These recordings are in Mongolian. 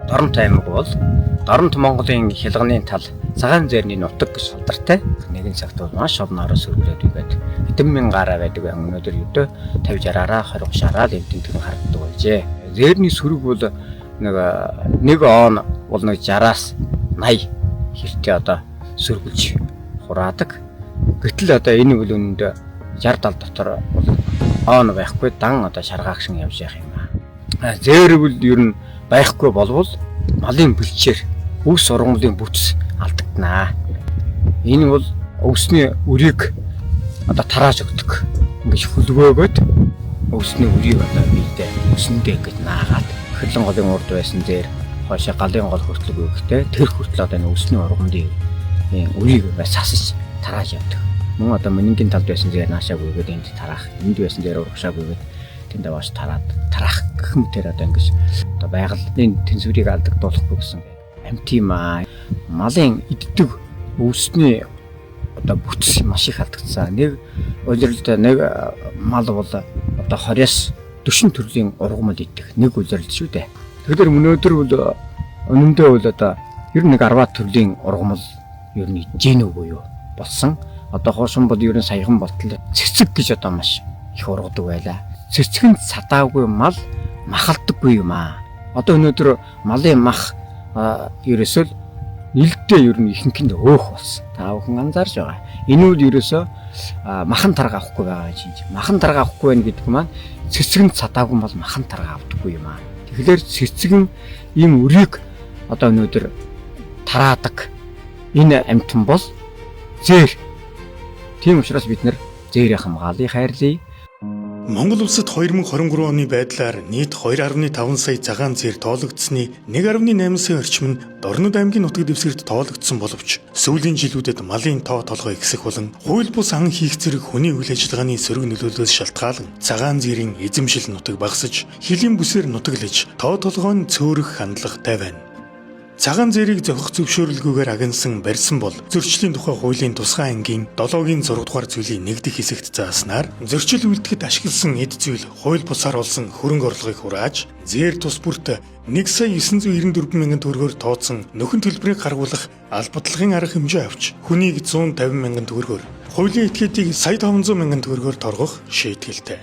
Доронт аймаг бол Доронт Монголын хялганы тал цагаан зээрний нутаг гэж шалдартай. Нэгэн цагт бол маш олон орон сөргөлөд байдаг. Хэдэн мянган гараа байдаг байх. Өнөөдөр өдөө 50-60-аараа 20-30-аараа л эвдэнтэн харагддаг байжээ. Зээрний сөрөг бол нэг он бол 60-аас 80 хэртээ одоо сөргөлж хураадаг. Гэтэл одоо энэ бол үнэндээ 60-70 дотор бол он байхгүй дан одоо шаргаагшин явж явах юм аа. Зээр бол ер нь байхгүй болвол малын бэлчээр өвс ургамлын бүтэц алдагдана. Энэ бол өвсний үрийг одоо тарааж өгдөг. Ингэж хөлгөөгөөд өвсний үрийг одоо биедээ өсөндөө ингэж наагаад хөрлөн голын урд байсан зээр хоошоо галын гол хүртэл өгөхтэй тэр хүртэл одоо энэ өвсний ургамлын үрийг сасаж тарааж явдаг. Мөн одоо мөнгийн талд байсан зээр наашааг өгөөд энд тараах, энд байсан зээр урагшааг өгөөд тэнд аваач тараах гэх мэтээр одоо ингэж одоо байгалийн тэнцвэрийг алдагдуулахгүй гэсэн амт юм аа. Малын иддэг өвсний одоо бүтэц маш их алдагдсан. Нэг улирлд нэг мал бол одоо 20-с 40 төрлийн ургамал идэх нэг улирлд шүү дээ. Тэгэхээр өнөөдөр бол өнөндөө бол одоо ер нь нэг 10 төрлийн ургамал ер нь идэж нүгөө юу болсон. Одоо хоосон бол ер нь саяхан болтол цэцэг гэж одоо маш их ургадаг байлаа. Цэцгэнд сатаагүй мал махалдаггүй юм аа. Одоо өнөөдөр малын мах ерөөсөө нэлээд ер нь ихэнхэнд өөх болсон. Та бүхэн анзаарж байгаа. Энэ үл ерөөсөө махан тарга авахгүй байгаа чинь. Махан тарга авахгүй байх гэдэг маань цэцгэнд сатаагүй мал махан тарга авдаггүй юм аа. Тэгэхээр цэцгэн ийм үрийг одоо өнөөдөр тараадаг энэ амьтан бол зээр. Тийм учраас бид нэр зээрийн хамгааллыг хайрлая. Монгол улсад 2023 оны байдлаар нийт 2.5 сая цагаан зээр тоологдсны 1.8 сая орчим нь Дорнод аймгийн нутаг дэвсгэрт тоологдсон боловч сүүлийн жилүүдэд малын тоо толгой ихсэх болон хууль бус ан хийх зэрэг хүний үйл ажиллагааны сөрөг нөлөөллөөс шалтгаалan цагаан зээрийн эзэмшил нутаг багасж хилийн бүсээр нутаглаж тоо толгой нь цөөрөх хандлагатай байна. Цагаан зээрийг зохих зөвшөөрлгүйгээр агнасан барьсан бол зөрчлийн тухай хуулийн тусгай ангийн 7-гийн 6 дугаар зүйлийн нэгдэх хэсэгт зааснаар зөрчил үйлдэхэд ашигласан эд зүйл хууль бусаар олсон хөрөнгө орлогыг хурааж зээр тус бүрт 1,994 мянган төгрөгөөр тооцсон нөхөн төлбөрийг гаргуулах албадлагын арга хэмжээ авч хүнийг 150 мянган төгрөгөөр хуулийн этгээдийг сая 500 мянган төгрөгөөр торгох шийдгэлтэй.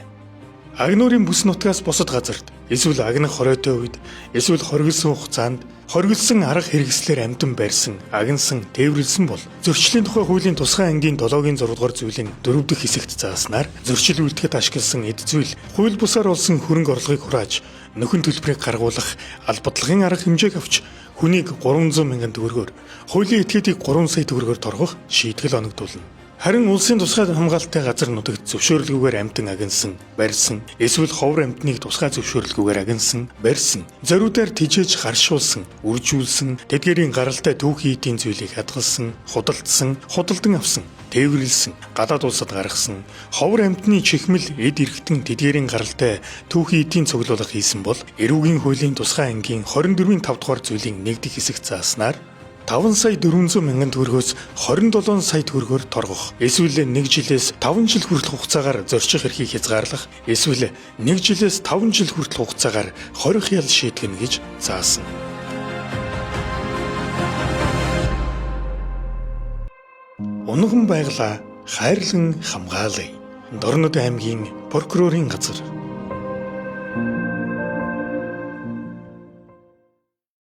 Агнуурын бүс нутгаас бусад газарт эсвэл агнах хоройтой үед эсвэл хоригдсон хугацаанд хоригдсон арга хэрэгслээр амьтан барьсан, агнсан, тээвэрлсэн бол зөрчлийн тухай хуулийн тусгай ангийн 7-гийн 6 дугаар зүйлийн 4 дахь хэсэгт зааснаар зөрчил үйлдэхэд ашигласан эд зүйл хууль бусаар олсон хөрөнгө орлогыг хурааж нөхөн төлбөрийг гаргуулах албадлагын арга хэмжээг авч хүнийг 300 мянган төгрөгөөр хуулийн этгээдийг 3 сая төгрөгөөр торгох шийтгэл оногдуулна. Харин улсын тусгай хамгаалалттай газар нутагт зөвшөөрлгүйгээр амьтан агнсан, барьсан, эсвэл ховор амьтныг тусгай зөвшөөрлгүйгээр агнсан, барьсан, зориудаар тижээж гаршуулсан, үржүүлсэн, тэдгээрийн гаралтай түүхий эдийн зүйлийг хадгалсан, худалдсан, худалдан авсан, тээвэрлсэн, гадаад улсад гаргасан, ховор амьтны чихмэл эд эрхтэн тэдгээрийн гаралтай түүхий эдийн цуглуулга хийсэн бол эрүүгийн хуулийн тусгай ангийн 24-ийн 5 дугаар зүйлийн нэгдэх хэсэгт зааснаар 5 сая 400 мянган төгрөгөөс 27 сая төгрөгөөр торгох, эсвэл 1 жилээс 5 жил хүртэл хугацаагаар зорчих эрхийг хязгаарлах, эсвэл 1 жилээс 5 жил хүртэл хугацаагаар хорих ял шийтгэнэ гэж заасан. Унган байглаа хайрлан хамгаалъя. Дорнод аймгийн прокурорын газар.